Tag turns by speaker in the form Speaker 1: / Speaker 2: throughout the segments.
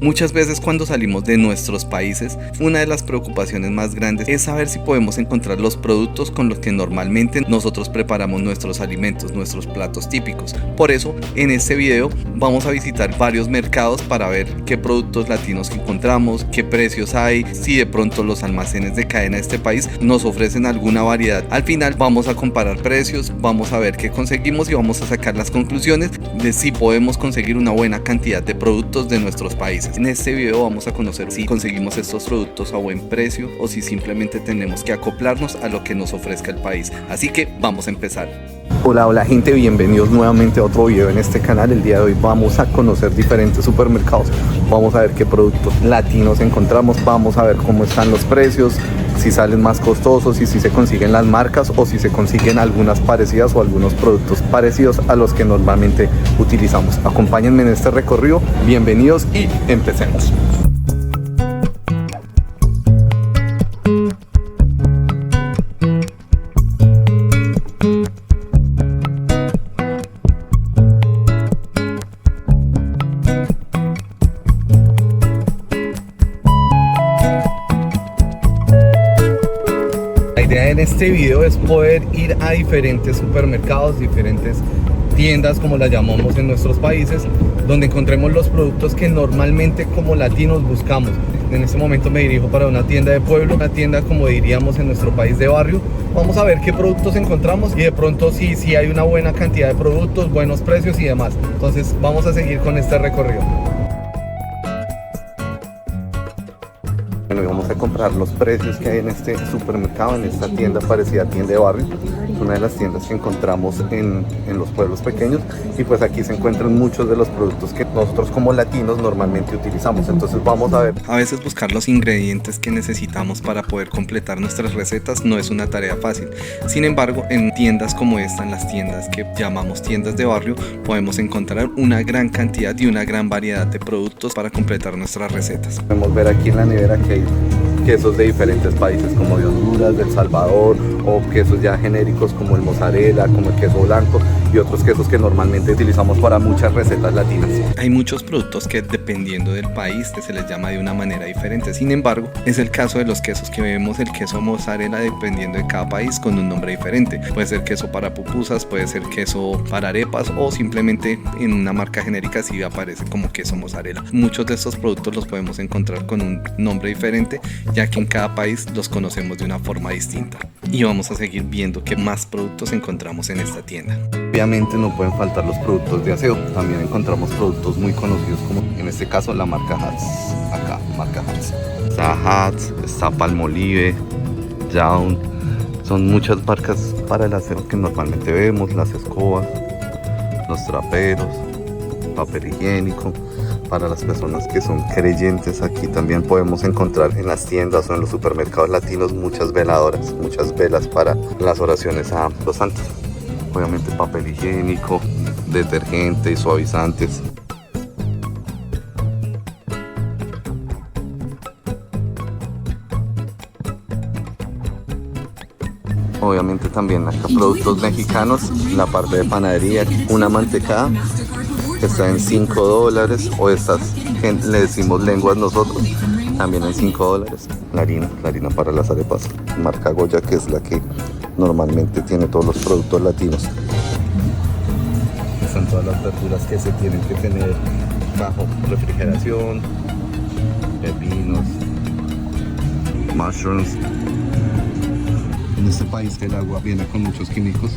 Speaker 1: Muchas veces cuando salimos de nuestros países, una de las preocupaciones más grandes es saber si podemos encontrar los productos con los que normalmente nosotros preparamos nuestros alimentos, nuestros platos típicos. Por eso, en este video vamos a visitar varios mercados para ver qué productos latinos encontramos, qué precios hay, si de pronto los almacenes de cadena de este país nos ofrecen alguna variedad. Al final vamos a comparar precios, vamos a ver qué conseguimos y vamos a sacar las conclusiones de si podemos conseguir una buena cantidad de productos de nuestros países. En este video vamos a conocer si conseguimos estos productos a buen precio o si simplemente tenemos que acoplarnos a lo que nos ofrezca el país. Así que vamos a empezar.
Speaker 2: Hola gente, bienvenidos nuevamente a otro video en este canal. El día de hoy vamos a conocer diferentes supermercados, vamos a ver qué productos latinos encontramos, vamos a ver cómo están los precios, si salen más costosos y si se consiguen las marcas o si se consiguen algunas parecidas o algunos productos parecidos a los que normalmente utilizamos. Acompáñenme en este recorrido, bienvenidos y empecemos. La idea en este video es poder ir a diferentes supermercados, diferentes tiendas como las llamamos en nuestros países, donde encontremos los productos que normalmente como latinos buscamos. En este momento me dirijo para una tienda de pueblo, una tienda como diríamos en nuestro país de barrio. Vamos a ver qué productos encontramos y de pronto si hay una buena cantidad de productos, buenos precios y demás. Entonces vamos a seguir con este recorrido. Bueno, y vamos a comprar los precios que hay en este supermercado, en esta tienda parecida a tienda de barrio. Es una de las tiendas que encontramos en los pueblos pequeños y pues aquí se encuentran muchos de los productos que nosotros como latinos normalmente utilizamos. Entonces vamos a ver.
Speaker 1: A veces buscar los ingredientes que necesitamos para poder completar nuestras recetas no es una tarea fácil. Sin embargo, en tiendas como esta, en las tiendas que llamamos tiendas de barrio, podemos encontrar una gran cantidad y una gran variedad de productos para completar nuestras recetas.
Speaker 2: Podemos ver aquí en la nevera que hay quesos de diferentes países como de Honduras, de El Salvador, o quesos ya genéricos como el mozzarella, como el queso blanco y otros quesos que normalmente utilizamos para muchas recetas latinas.
Speaker 1: Hay muchos productos que dependiendo del país se les llama de una manera diferente. Sin embargo, es el caso de los quesos que vemos el queso mozzarella dependiendo de cada país con un nombre diferente. Puede ser queso para pupusas, puede ser queso para arepas o simplemente en una marca genérica sí aparece como queso mozzarella. Muchos de estos productos los podemos encontrar con un nombre diferente, ya que en cada país los conocemos de una forma distinta. Y vamos a seguir viendo qué más productos encontramos en esta tienda.
Speaker 2: Obviamente no pueden faltar los productos de aseo. También encontramos productos muy conocidos como en este caso la marca Hats. Acá, marca Hats. Está Hats, está Palmolive, Jaun. Son muchas marcas para el aseo que normalmente vemos. Las escobas, los traperos, papel higiénico. Para las personas que son creyentes, aquí también podemos encontrar en las tiendas o en los supermercados latinos muchas veladoras, muchas velas para las oraciones a los santos. Obviamente papel higiénico, detergente y suavizantes. Obviamente también acá productos mexicanos, la parte de panadería, una mantecada que está en $5 o estas que le decimos lenguas nosotros, también en $5. La harina para las arepas, marca Goya, que es la que normalmente tiene todos los productos latinos. Están todas las verduras que se tienen que tener bajo refrigeración, pepinos, mushrooms. En este país el agua viene con muchos químicos,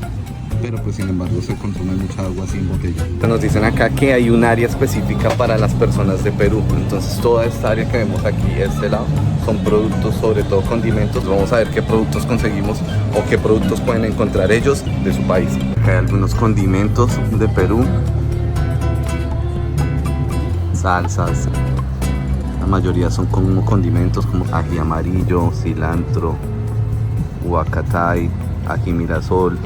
Speaker 2: pero pues sin embargo se consume mucha agua sin botella. Nos dicen acá que hay un área específica para las personas de Perú, entonces toda esta área que vemos aquí, este lado, son productos, sobre todo condimentos. Vamos a ver qué productos conseguimos o qué productos pueden encontrar ellos de su país. Acá hay algunos condimentos de Perú, salsas, la mayoría son como condimentos como ají amarillo, cilantro, huacatay, ají mirasol.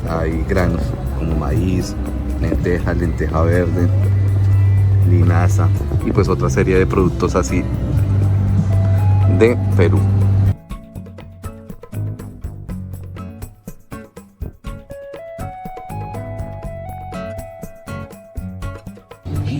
Speaker 2: Hay granos como maíz, lenteja verde, linaza y pues otra serie de productos así de Perú.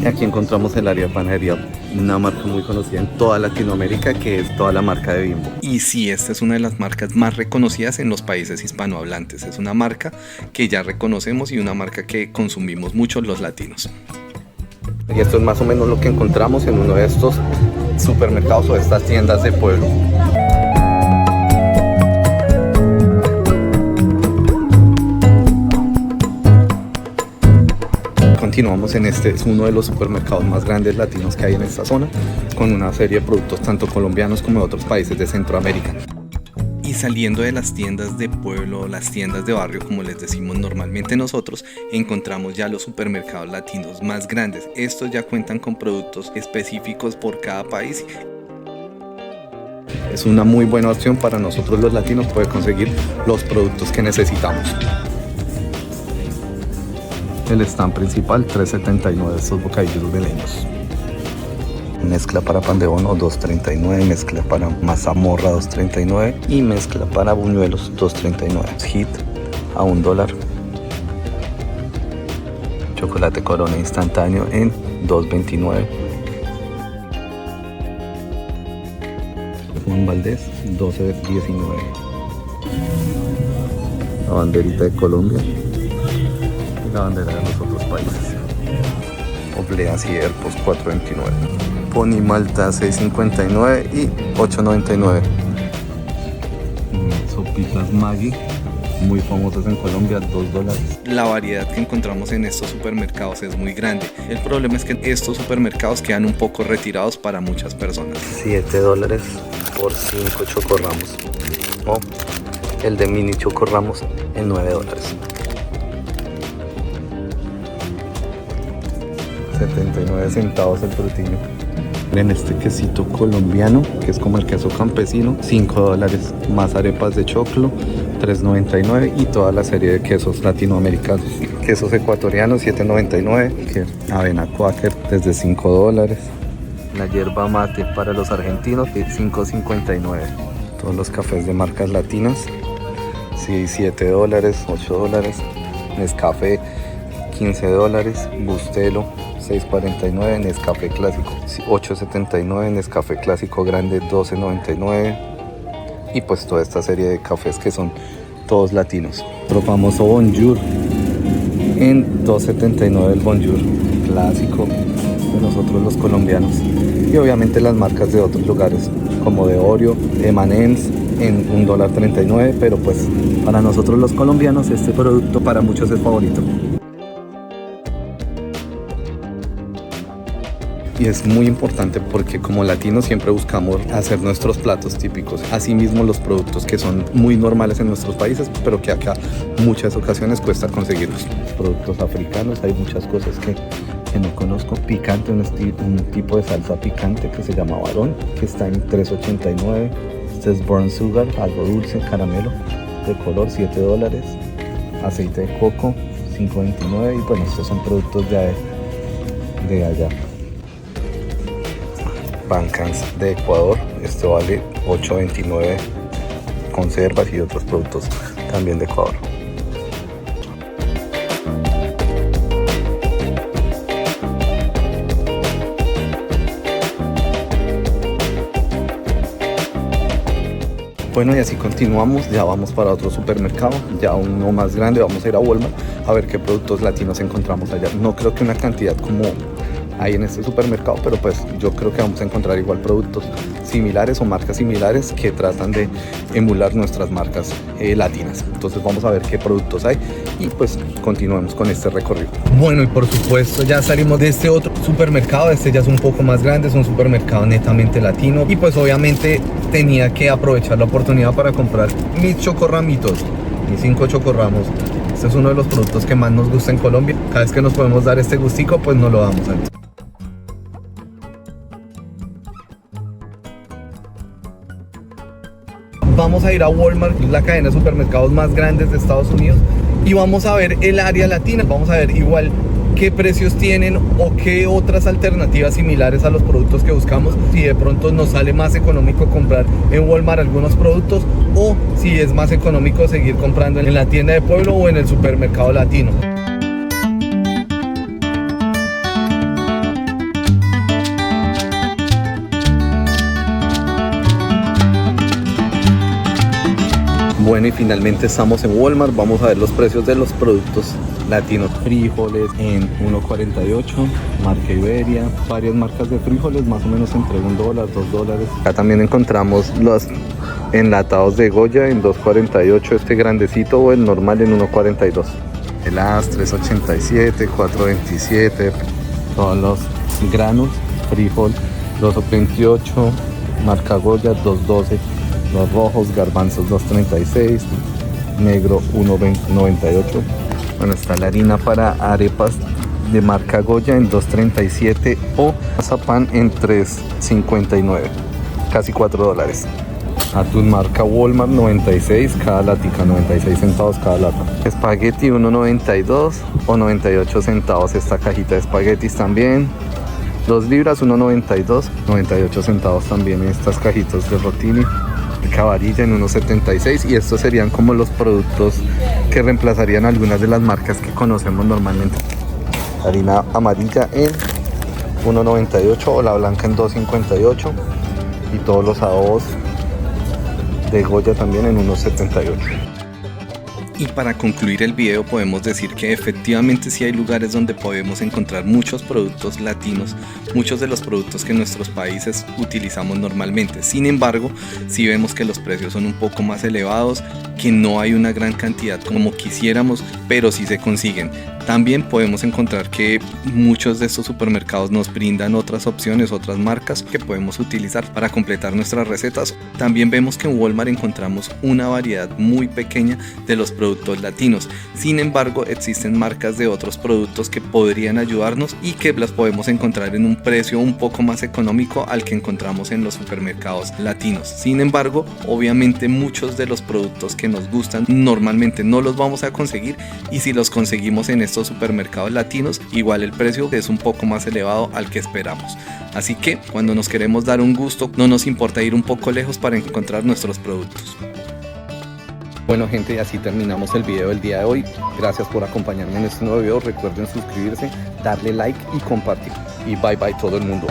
Speaker 2: Y aquí encontramos el área de panadería, una marca muy conocida en toda Latinoamérica, que es toda la marca de Bimbo.
Speaker 1: Y sí, esta es una de las marcas más reconocidas en los países hispanohablantes. Es una marca que ya reconocemos y una marca que consumimos mucho los latinos.
Speaker 2: Y esto es más o menos lo que encontramos en uno de estos supermercados o estas tiendas de pueblo. Continuamos en este, es uno de los supermercados más grandes latinos que hay en esta zona, con una serie de productos tanto colombianos como de otros países de Centroamérica.
Speaker 1: Y saliendo de las tiendas de pueblo, las tiendas de barrio, como les decimos normalmente nosotros, encontramos ya los supermercados latinos más grandes. Estos ya cuentan con productos específicos por cada país.
Speaker 2: Es una muy buena opción para nosotros los latinos poder conseguir los productos que necesitamos. El stand principal, $3.79 estos bocadillos veleños. Mezcla para pan de bono, $2.39, mezcla para mazamorra, $2.39 y mezcla para buñuelos, $2.39. Hit a $1. Chocolate Corona instantáneo en $2.29. Juan Valdés, $12.19. La banderita de Colombia. La bandera de los otros países. Obleas y Airpods, $4.29. Pony Malta, $6.59 y $8.99. Sopitas Maggi, muy famosas en Colombia, $2.
Speaker 1: La variedad que encontramos en estos supermercados es muy grande. El problema es que estos supermercados quedan un poco retirados para muchas personas.
Speaker 2: $7 por 5 chocorramos. O el de mini chocorramos en $9. 79 centavos el frutiño. En este quesito colombiano, que es como el queso campesino, $5. Más arepas de choclo, $3.99 y toda la serie de quesos latinoamericanos. Quesos ecuatorianos, $7.99. Avena Quaker desde $5. La yerba mate para los argentinos, $5.59. Todos los cafés de marcas latinas, sí, $7, $8. Nescafé, $15. Bustelo, $6.49, Nescafé clásico $8.79, Nescafé clásico grande $12.99 y pues toda esta serie de cafés que son todos latinos. Nuestro famoso Bonjour en $2.79 el Bonjour clásico de nosotros los colombianos, y obviamente las marcas de otros lugares como de Oreo, M&M's en $1.39, pero pues para nosotros los colombianos este producto para muchos es favorito. Y es muy importante porque como latinos siempre buscamos hacer nuestros platos típicos. Asimismo los productos que son muy normales en nuestros países, pero que acá muchas ocasiones cuesta conseguirlos. Productos africanos, hay muchas cosas que no conozco. Picante, un tipo de salsa picante que se llama Barón, que está en $3.89. Este es Brown Sugar, algo dulce, caramelo de color, $7. Aceite de coco, $5.29. Y bueno, estos son productos de allá. Bancans de Ecuador, esto vale $8.29, conservas y otros productos también de Ecuador. Bueno, y así continuamos, ya vamos para otro supermercado, ya uno más grande, vamos a ir a Walmart a ver qué productos latinos encontramos allá. No creo que una cantidad como hay en este supermercado, pero pues yo creo que vamos a encontrar igual productos similares o marcas similares que tratan de emular nuestras marcas latinas. Entonces vamos a ver qué productos hay y pues continuemos con este recorrido. Bueno, y por supuesto ya salimos de este otro supermercado. Este ya es un poco más grande, es un supermercado netamente latino, y pues obviamente tenía que aprovechar la oportunidad para comprar mis chocorramitos, mis 5 chocorramos. Este es uno de los productos que más nos gusta en Colombia. Cada vez que nos podemos dar este gustico, pues no lo damos antes. Vamos a ir a Walmart, la cadena de supermercados más grandes de Estados Unidos, y vamos a ver el área latina. Vamos a ver igual qué precios tienen o qué otras alternativas similares a los productos que buscamos, si de pronto nos sale más económico comprar en Walmart algunos productos, o si es más económico seguir comprando en la tienda de pueblo o en el supermercado latino.
Speaker 1: Bueno, y finalmente estamos en Walmart. Vamos a ver los precios de los productos latinos. Frijoles en 1.48, marca Iberia. Varias marcas de frijoles, más o menos entre $1, $2. Acá también encontramos los enlatados de Goya en 2.48, este grandecito, o el normal en 1.42. El AS 3.87, 4.27. Todos los granos, frijol 2.28, marca Goya 2.12. Los rojos, garbanzos 2.36, negro 1.98. Bueno, está la harina para arepas de marca Goya en 2.37 o mazapán en 3.59, casi $4. Atún marca Walmart 96 cada latica, 96 centavos cada lata. Espagueti 1.92 o 98 centavos esta cajita de espaguetis también. 2 libras 1.92, 98 centavos también estas cajitas de rotini. Cavarilla en 1.76, y estos serían como los productos que reemplazarían algunas de las marcas que conocemos normalmente. Harina amarilla en 1.98 o la blanca en 2.58, y todos los adobos de Goya también en 1.78. Y para concluir el video podemos decir que efectivamente sí hay lugares donde podemos encontrar muchos productos latinos, muchos de los productos que en nuestros países utilizamos normalmente. Sin embargo, sí vemos que los precios son un poco más elevados, que no hay una gran cantidad como quisiéramos, pero sí se consiguen. También podemos encontrar que muchos de estos supermercados nos brindan otras opciones, otras marcas que podemos utilizar para completar nuestras recetas. También vemos que en Walmart encontramos una variedad muy pequeña de los productos latinos. Sin embargo, existen marcas de otros productos que podrían ayudarnos y que las podemos encontrar en un precio un poco más económico al que encontramos en los supermercados latinos. Sin embargo, obviamente muchos de los productos que nos gustan normalmente no los vamos a conseguir, y si los conseguimos en estos supermercados latinos, igual el precio es un poco más elevado al que esperamos. Así que cuando nos queremos dar un gusto, no nos importa ir un poco lejos para encontrar nuestros productos. Bueno gente, así terminamos el video del día de hoy. Gracias por acompañarme en este nuevo video. Recuerden suscribirse, darle like y compartir. Y bye bye todo el mundo.